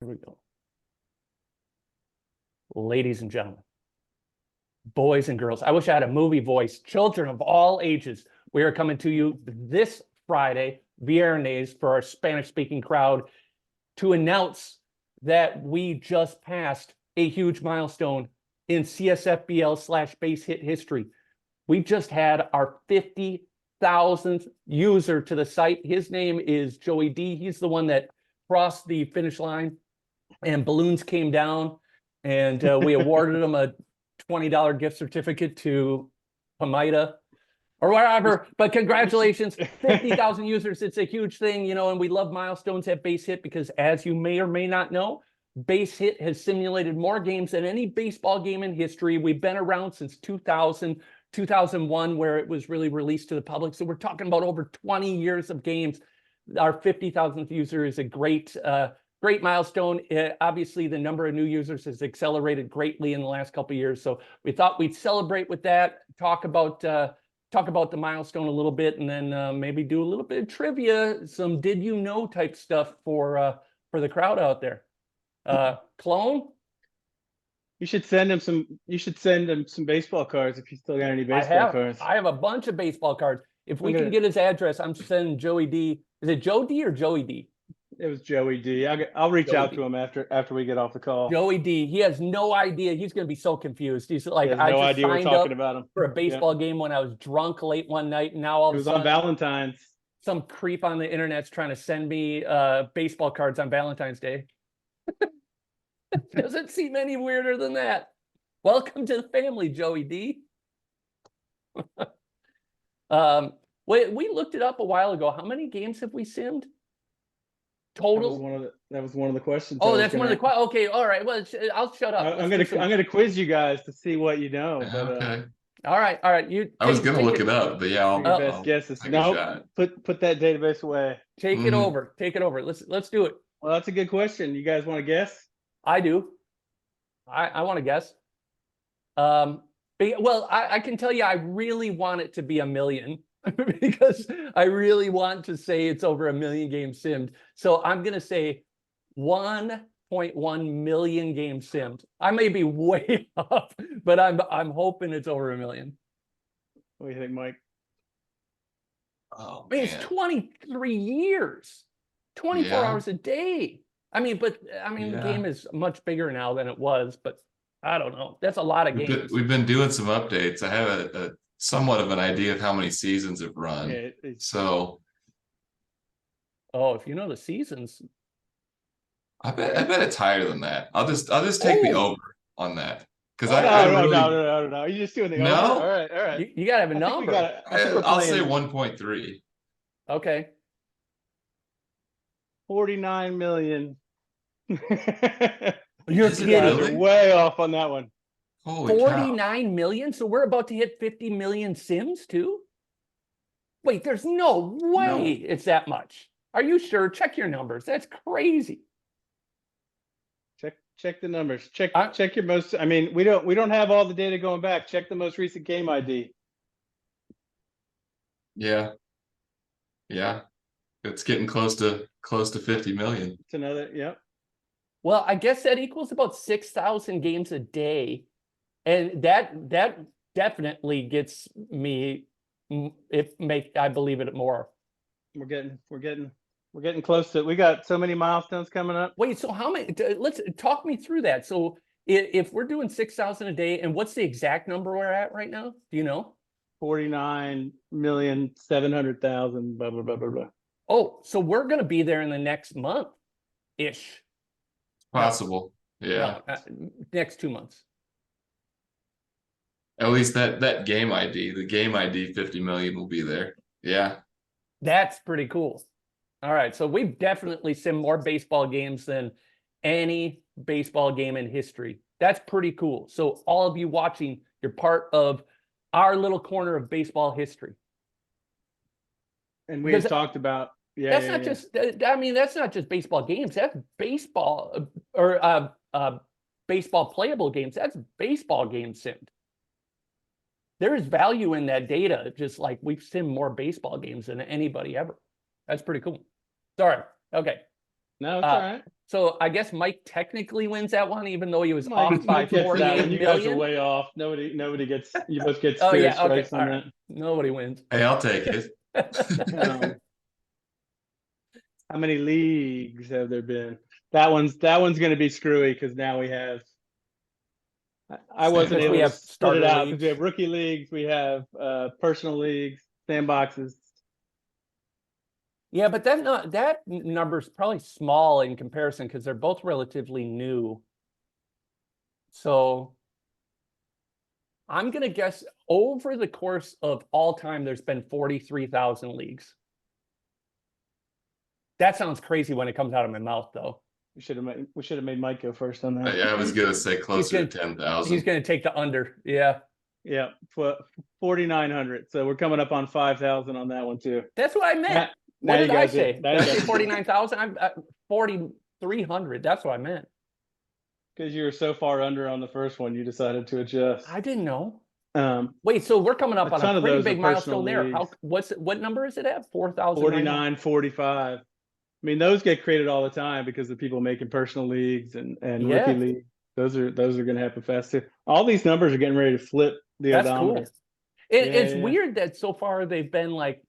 Here we go. Ladies and gentlemen, boys and girls, I wish I had a movie voice. Children of all ages, we are coming to you this Friday, Viernes, for our Spanish-speaking crowd to announce that we just passed a huge milestone in CSFBL/BaseHit history. We just had our 50,000th user to the site. His name is Joey D. He's the one that crossed the finish line and balloons came down, and we awarded him a $20 gift certificate to Pamita or whatever. But congratulations, 50,000 users. It's a huge thing, you know, and we love milestones at BaseHit because, as you may or may not know, BaseHit has simulated more games than any baseball game in history. We've been around since 2000, 2001, where it was really released to the public. So we're talking about over 20 years of games. Our 50,000th user is a great milestone. Obviously, the number of new users has accelerated greatly in the last couple of years. So we thought we'd celebrate with that, talk about the milestone a little bit, and then maybe do a little bit of trivia, some did you know type stuff for the crowd out there. Clone? You should send him some. You should send him some baseball cards if you still got any baseball cards. I have a bunch of baseball cards. If we can get his address, I'm sending Joey D. Is it Joe D or Joey D? It was Joey D. I'll reach out to him after we get off the call. Joey D. He has no idea. He's going to be so confused. He's like, I just idea signed we're talking about him for a baseball game when I was drunk late one night, and now all of a sudden, it was on Valentine's. Some creep on the internet's trying to send me baseball cards on Valentine's Day. Doesn't seem any weirder than that. Welcome to the family, Joey D. We looked it up a while ago. How many games have we simmed? Total? That was one of the questions. Oh, that's one of the questions. Okay, all right. Well, I'll shut up. I'm gonna quiz you guys to see what you know. But, okay. All right. I was gonna look it up, but yeah, your best guesses. No, put that database away. Take it over. Take it over. Let's do it. Well, that's a good question. You guys want to guess? I do. I want to guess. Well, I can tell you, I really want it to be 1 million because I really want to say it's over 1 million games simmed. So I'm going to say 1.1 million games simmed. I may be way off, but I'm hoping it's over 1 million. What do you think, Mike? Oh, I mean, it's 23 years, 24 hours a day. The game is much bigger now than it was, but I don't know. That's a lot of games. We've been doing some updates. I have a somewhat of an idea of how many seasons have run. So, if you know the seasons, I bet it's higher than that. I'll just take the over on that because no. You're just doing the over. All right. You gotta have a number. I'll say 1.3. Okay. 49 million. You're kidding. Way off on that one. Holy 49 million? So we're about to hit 50 million sims too? Wait, there's no way it's that much. Are you sure? Check your numbers. That's crazy. Check the numbers. Check your most. I mean, we don't have all the data going back. Check the most recent game ID. Yeah. It's getting close to 50 million. It's another, yep. Well, I guess that equals about 6,000 games a day. And that definitely gets me, I believe it more. We're getting close to it. We got so many milestones coming up. Wait, so how many? Let's talk me through that. So if we're doing 6,000 a day, and what's the exact number we're at right now? Do you know? 49,700,000. Blah blah blah blah blah. Oh, so we're going to be there in the next month-ish. Possible. Yeah. Next 2 months. At least that game ID, the game ID 50 million will be there. Yeah. That's pretty cool. All right. So we've definitely simmed more baseball games than any baseball game in history. That's pretty cool. So all of you watching, you're part of our little corner of baseball history. And we have talked about that's not just baseball games. That's baseball or baseball playable games. That's baseball games simmed. There is value in that data, just like we've simmed more baseball games than anybody ever. That's pretty cool. Sorry. Okay. No, it's all right. So I guess Mike technically wins that one, even though he was Mike, off by Mike gets that 48 one. You guys are million. way off. Nobody gets. You both get Oh spirit yeah, okay, strikes all on right. Nobody wins. Hey, I'll take it. that. How many leagues have there been? That one's going to be screwy because now we have. I wasn't Because we able to have split it starter out because we leagues. have rookie leagues, we have personal leagues, sandboxes. Yeah, but that number is probably small in comparison because they're both relatively new. So I'm gonna guess over the course of all time, there's been 43,000 leagues. That sounds crazy when it comes out of my mouth, though. We should have made Mike go first on that. Yeah, I was gonna say closer to He's 10,000. gonna take the under. Yeah. Yeah, 4,900. So we're coming up on 5,000 on that one too. That's what I meant. Now What you did I guys say? did. Did I say 49,000? I'm 4,300. That's what I meant. Because you were so far under on the first one, you decided to adjust. I didn't know. Um, Wait, so we're coming up A on ton a of pretty those are big milestone there. personal What number is it at? 4,000? 49, 45. I mean, those get created all the time because of people making personal leagues and Yeah. rookie leagues. Those are going to happen fast too. All ththese numbers are getting ready to flip the That's odometer. cool. It's Yeah. weird that so far they've been like,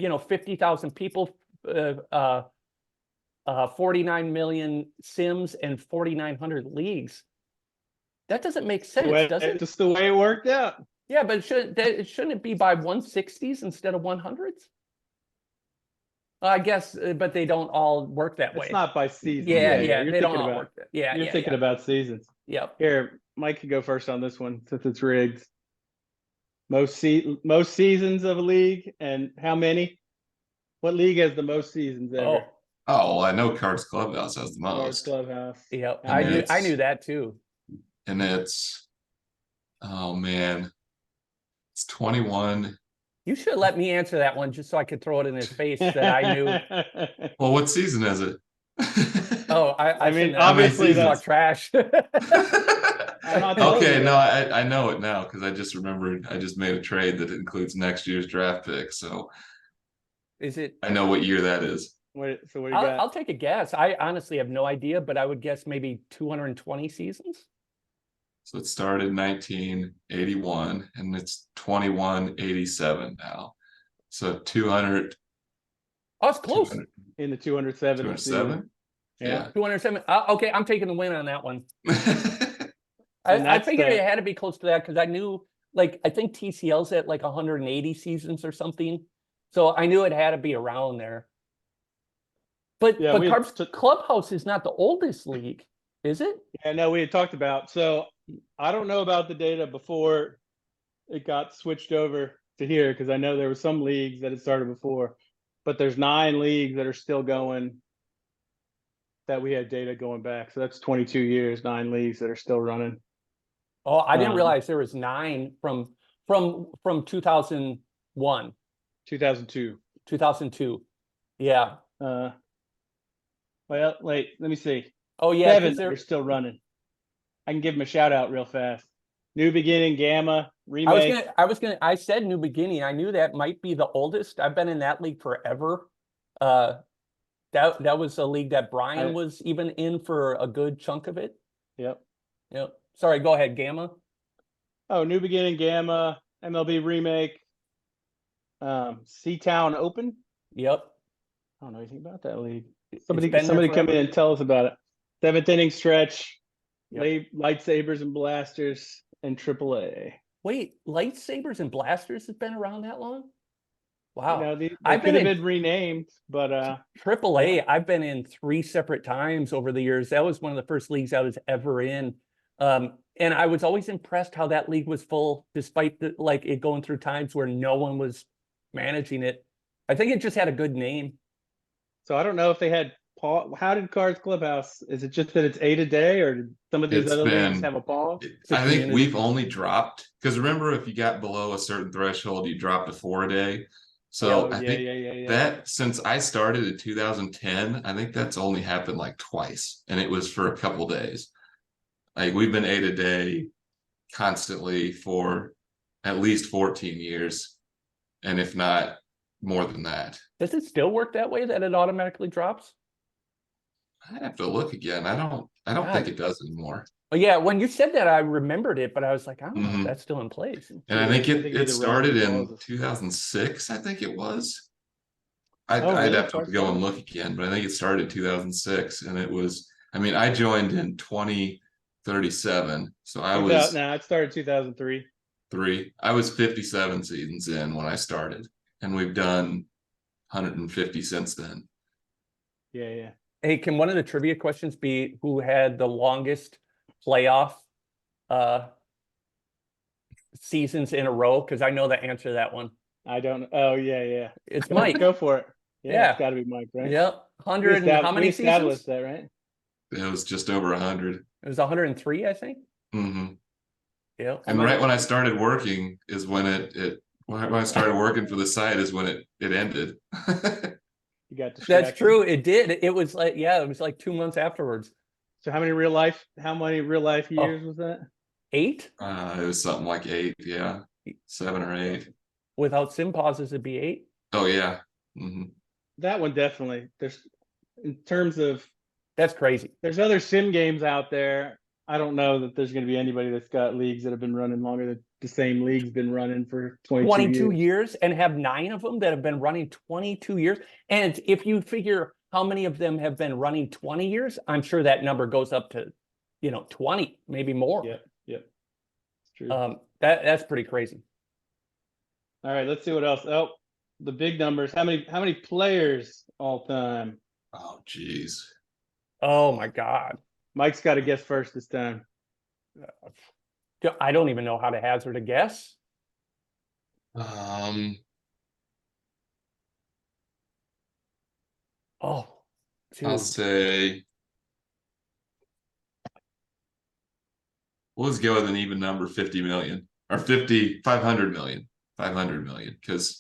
50,000 people, 49 million sims and 4,900 leagues. That doesn't make sense, does it? Just the way it worked out. Yeah, but shouldn't it be by 160s instead of 100s? I guess, but they don't all work that way. It's not by season. Yeah, You're they don't thinking all about, work that. Yeah, you're thinking about seasons. Yep. Here, Mike can go first on this one since it's rigged. Most seasons of a league and how many? What league has the most seasons ever? Oh, well, I know Cards Clubhouse has the Cards most. Clubhouse. Yep. And I knew that too. And oh man, it's 21. You should let me answer that one just so I could throw it in his face that I knew. Well, what season is it? Oh, I mean, shouldn't- obviously talk that's trash. I'm not telling Okay, you no, that. I know it now because I just remembered I just made a trade that includes next year's draft pick. So Is it? I know what year that is. So what do you got? I'll take a guess. I honestly have no idea, but I would guess maybe 220 seasons. So it started 1981 and it's 2187 now. So 200. Oh, it's close. 200, In the 207. 207? Yeah. 207. Okay, I'm taking the win on that one. And I that's figured the- it had to be close to that because I knew, like, I think TCL's at like 180 seasons or something. So I knew it had to be around there. But Yeah, we Carbs Clubhouse is not the oldest league, is it? Yeah, no, we had talked about. So I don't know about the data before it got switched over to here because I know there were some leagues that had started before, but there's 9 leagues that are still going that we had data going back. So that's 22 years, 9 leagues that are still running. Oh, I didn't realize there was 9 from 2001. 2002. 2002. Yeah. Well, wait, let me see. Oh yeah, 7 that are still running. I can give them a shout out real fast. New Beginning, Gamma, Remake. I said New Beginning. I knew that might be the oldest. I've been in that league forever. That was a league that Brian was even in for a good chunk of it. Yep. Sorry, go ahead, Gamma. Oh, New Beginning, Gamma, MLB Remake, C-Town Open. Yep. I don't know anything about that league. It's Somebody been there come in and tell us about it. 7th inning stretch, Yep. lightsabers and blasters, and AAA. Wait, lightsabers and blasters has been around that long? Wow. You know, they I've could been have been renamed, but AAA, I've been in 3 separate times over the years. That was one of the first leagues I was ever in. And I was always impressed how that league was full, despite it going through times where no one was managing it. I think it just had a good name. so I don't know if they had pause. How did Cards Clubhouse? Is it just that it's 8 a day, or did some of these It's other leagues been- have a pause? I think we've only dropped because remember, if you got below a certain threshold, you dropped to 4 a day. So I think that since I started in 2010, I think that's only happened like twice, and it was for a couple days. Like we've been 8 a day constantly for at least 14 years, and if not more than that. Does it still work that way, that it automatically drops? I have to look again. I don't God. think it does anymore. Well, yeah, when you said that, I remembered it, but I was like, I don't know if Mhm. that's still in place. And I think I think it either runs started or in pauses. 2006, I think it was. Oh, I'd really? have to go and look again, but I think it started in 2006, and it was, I mean, I joined in 2037, so I was No, it started 2003. I was 57 seasons in when I started, and we've done 150 since then. Yeah, yeah. Hey, can one of the trivia questions be who had the longest playoff seasons in a row? Because I know the answer to that one. I don't. Oh, yeah, yeah. It's Mike. Go for it. Yeah, Yeah. it's got to be Mike, right? Yep. 100 and how many we established seasons? that, right? It was just over 100. It was 103, I think. Mm-hmm. Yeah. And right when I started working is when when I started working for the site is when it ended. You got distracted. That's true. It did. It was like, yeah, it was like 2 months afterwards. So how many real life years was that? 8? It was something like 8, yeah. 7 or 8. Without sim pauses, it'd be 8. Oh yeah. Mm-hmm. That one definitely. There's in terms of That's crazy. there's other sim games out there. I don't know that there's going to be anybody that's got leagues that have been running longer than the same league's been running for 22 years and have 9 of them that have been running 22 years. And if you figure how many of them have been running 20 years, I'm sure that number goes up to, 20, maybe more. Yep. It's true. That's pretty crazy. All right, let's see what else. Oh, the big numbers. How many players all time? Oh geez. Oh my God. Mike's got to guess first this time. I don't even know how to hazard a guess. Um, Oh, I'll dude. say we'll just go with an even number, 50 million or 500 million, 500 million, because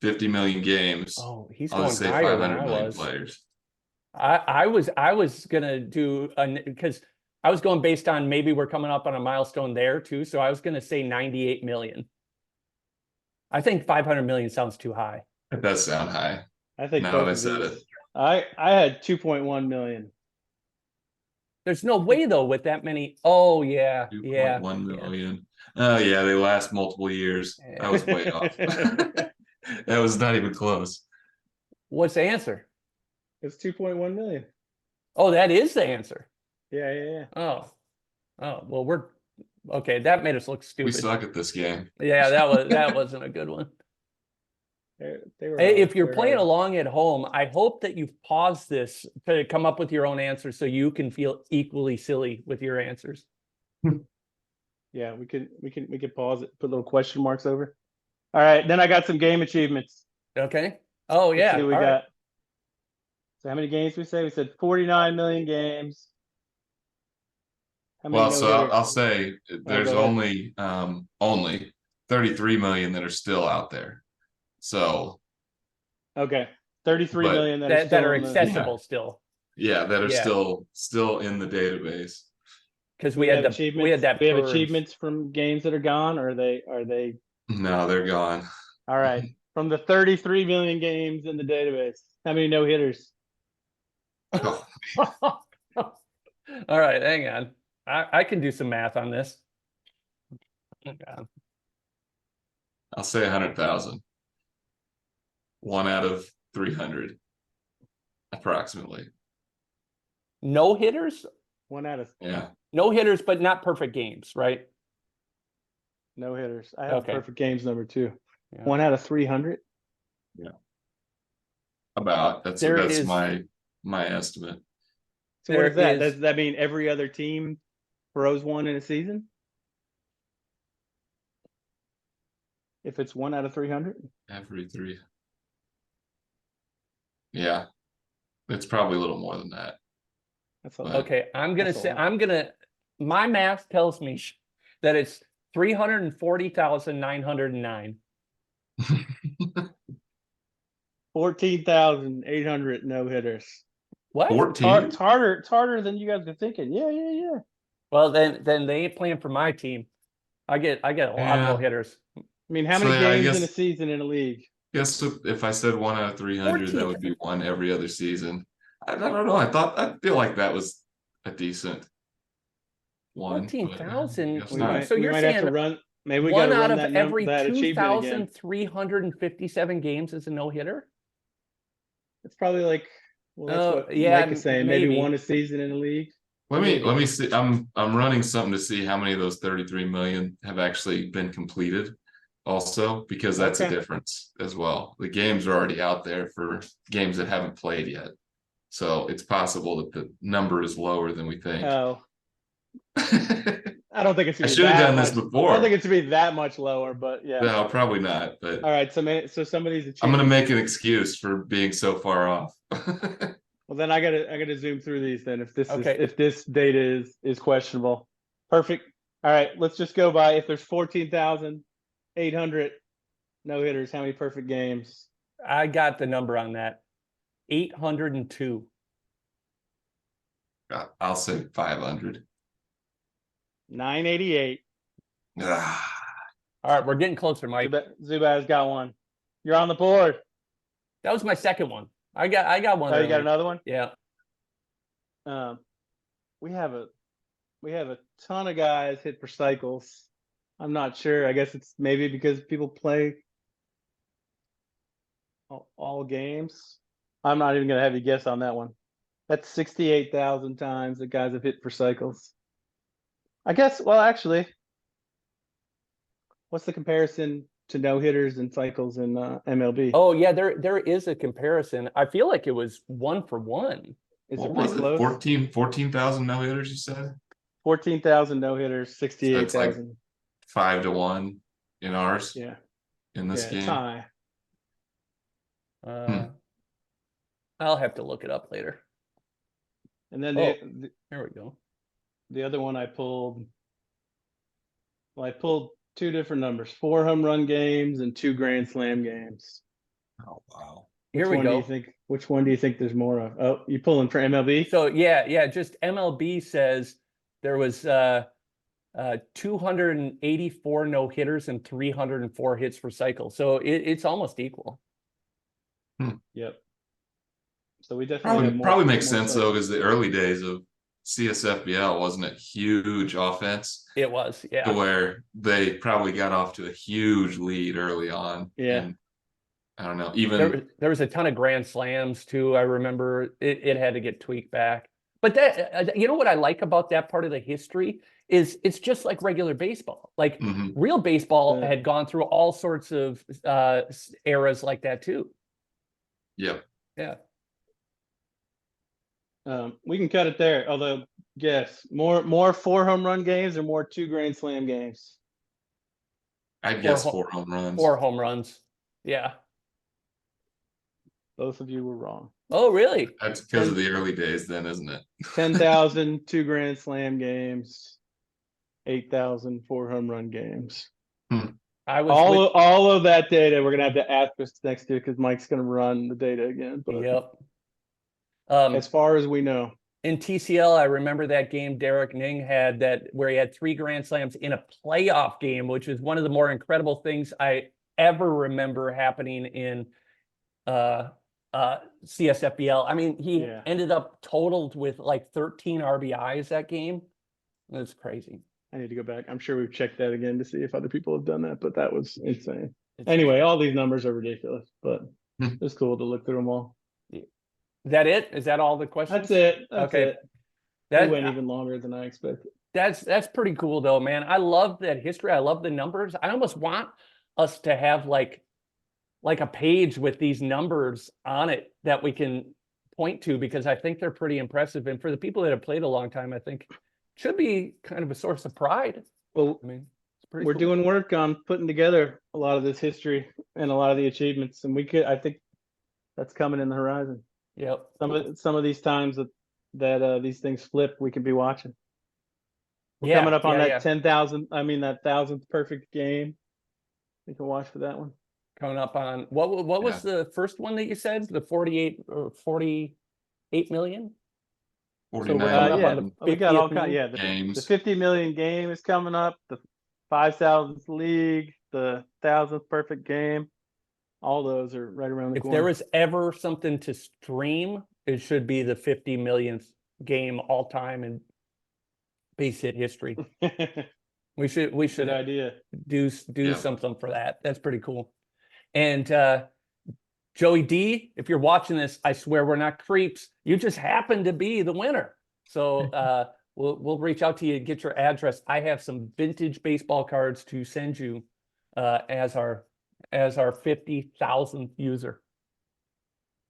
50 million games. Oh, he's I'll going just say higher 500 than I million was. players. I was gonna do because I was going based on maybe we're coming up on a milestone there too. So I was gonna say 98 million. I think 500 million sounds too high. It does sound high. I think Now both that I of said these. it. I had 2.1 million. There's no way though with that many. Oh yeah, 2.1 million. Oh yeah, they last multiple years. I was way off. That was not even close. What's the answer? It's 2.1 million. Oh, that is the answer. Yeah. Oh, well, we're okay. That made us look We stupid. suck at this game. Yeah, that wasn't a good one. They were If you're hard. playing along at home, I hope that you've paused this to come up with your own answers so you can feel equally silly with your answers. Yeah, we could pause it, put little question marks over. All right, then I got some game achievements. Okay. Oh Let's yeah. see what we All got. right. So how many games we say? We said 49 million games. How many Well, so no-hitters? I'll say there's go ahead. only 33 million that are still out there. So Okay, 33 But- million that That are in the- accessible still. yeah, that are Yeah. still in the database. Because Do we had have that achievements? We have purge. achievements from games that are gone, or are they? No, they're gone. All right, from the 33 million games in the database, how many no hitters? Oh, All right, hang on. I can do some math on this. Okay. I'll say 100,000. 1 out of 300, approximately. No hitters? 1 out of Yeah. No hitters, but not perfect games, right? no hitters. I have Okay. perfect games number 2. Yeah. 1 out of 300. About that's There that's is- my estimate. So what There is that? is- Does that mean every other team throws one in a season? If it's 1 out of 300? Every 3. Yeah. It's probably a little more than that. That's a But- lot. Okay, I'm gonna That's a say lot. my math tells me that it's 340,909. 14,800 no hitters. What? 14. It's harder than you guys are thinking. Yeah. Well, then they ain't playing for my team. I get a lot of no Yeah. hitters. I mean, how So, many yeah, I games in a guess- season in a league? Guess if I said 1 out of 300, that 14. would be 1 every other season. I don't know. I feel like that was a decent one. 14,000. Guess We not. might So we you're might have to saying run. Maybe we got one to out run of that every that achievement again. 2,357 games is a no hitter? It's probably like, well, that's Oh, what yeah, Mike is saying. Maybe one a season in the league. Maybe. Let me see. I'm running something to see how many of those 33 million have actually been completed also, because that's a Okay. difference as well. The games are already out there for games that haven't played yet. So it's possible that the number is lower than we think. Oh, I don't think it's I gonna be should have that done this much. I don't think before. it's gonna be that much lower, but yeah. No, probably not, but All right, so somebody's I'm gonna achievement. make an excuse for being so far off. Well, then I gotta zoom through these then Okay. if this data is questionable. Perfect. All right, let's just go by if there's 14,800 no hitters, how many perfect games? I got the number on that. 802. I'll say 500. 988. Ah, All right, we're getting closer, Mike. Zubaz got one. You're on the board. That was my second one. I got one. Oh, you got earlier. another one? Yeah. We have a ton of guys hit for cycles. I'm not sure. I guess it's maybe because people play all games. I'm not even gonna have you guess on that one. That's 68,000 times that guys have hit for cycles. I guess. Well, actually, what's the comparison to no hitters and cycles in MLB? Oh yeah, there is a comparison. I feel like it was 1-for-1. Is what it was pretty it? close? 14,000 no hitters, you said? 14,000 no hitters, So it's 68,000. 5-1 in ours Yeah, in this yeah, game. tie. I'll have to look it up later. And then There we go. the other one I pulled. Well, I pulled two different numbers: 4 home run games and 2 grand slam games. Oh wow. Here we go. Which one do you think there's more of? Oh, you pulling for MLB? So yeah, just MLB says there was 284 no hitters and 304 hits per cycle. So it's almost equal. Yep. So we definitely have Probably more makes sense though, cycles. because the early days of CSFBL wasn't a huge offense It was, to yeah. where they probably got off to a huge lead early on. Yeah. And I don't know, even There was a ton of grand slams too. I remember it had to get tweaked back. But that you know what I like about that part of the history is it's just like regular baseball. Like real baseball had gone through all sorts of eras like that too. Yep. Yeah. We can cut it there. Although, guess more 4 home run games or more 2 grand slam games? I'd guess 4 home runs. 4 home runs. Yeah. Both of you were wrong. Oh, really? That's because of the early days then, isn't it? 10,000 2 grand slam games, 8,000 4 home run games. All of that data we're gonna have to asterisk next to because Mike's gonna run the data again. But yep. As far as we know. In TCL, I remember that game Derek Ning had where he had 3 grand slams in a playoff game, which is one of the more incredible things I ever remember happening in CSFBL. I mean, he ended up totaled with like 13 RBIs that game. That's crazy. I need to go back. I'm sure we've checked that again to see if other people have done that, but that was insane. Anyway, all these numbers are ridiculous, but it's cool to look through them all. Is that it? Is that all the questions? That's it. That's it. That went even longer than I expected. That's pretty cool though, man. I love that history. I love the numbers. I almost want us to have like a page with these numbers on it that we can point to, because I think they're pretty impressive. And for the people that have played a long time, I think it should be kind of a source of pride. Well, I mean, it's pretty we're cool. doing work on putting together a lot of this history and a lot of the achievements, and I think that's coming in the horizon. Yep. Some of these times that these things flip, we could be watching. We're coming up on that 10,000. I mean, that 1,000th perfect game. We can watch for that one. Coming up on what was the first one that you said? The 48 or 48 million? 49. We got all kinds. Yeah, games. The 50 million game is coming up. The 5,000th league, the 1,000th perfect game. All those are right around the corner. If there was ever something to stream it should be the 50 millionth game all time in base hit history. We should Good idea. do Yeah. something for that. That's pretty cool. And Joey D, if you're watching this, I swear we're not creeps. You just happen to be the winner. So we'll reach out to you and get your address. I have some vintage baseball cards to send you as our 50,000th user.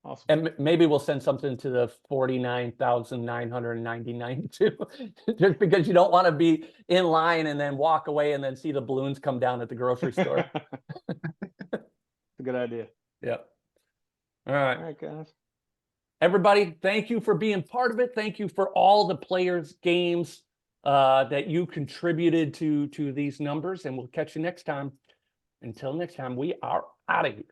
Awesome. And maybe we'll send something to the 49,999 too, just because you don't want to be in line and then walk away and then see the balloons come down at the grocery store. It's a good idea. Yep. All right. All right, guys. Everybody, thank you for being part of it. Thank you for all the players' games that you contributed to these numbers, and we'll catch you next time. Until next time, we are out of here.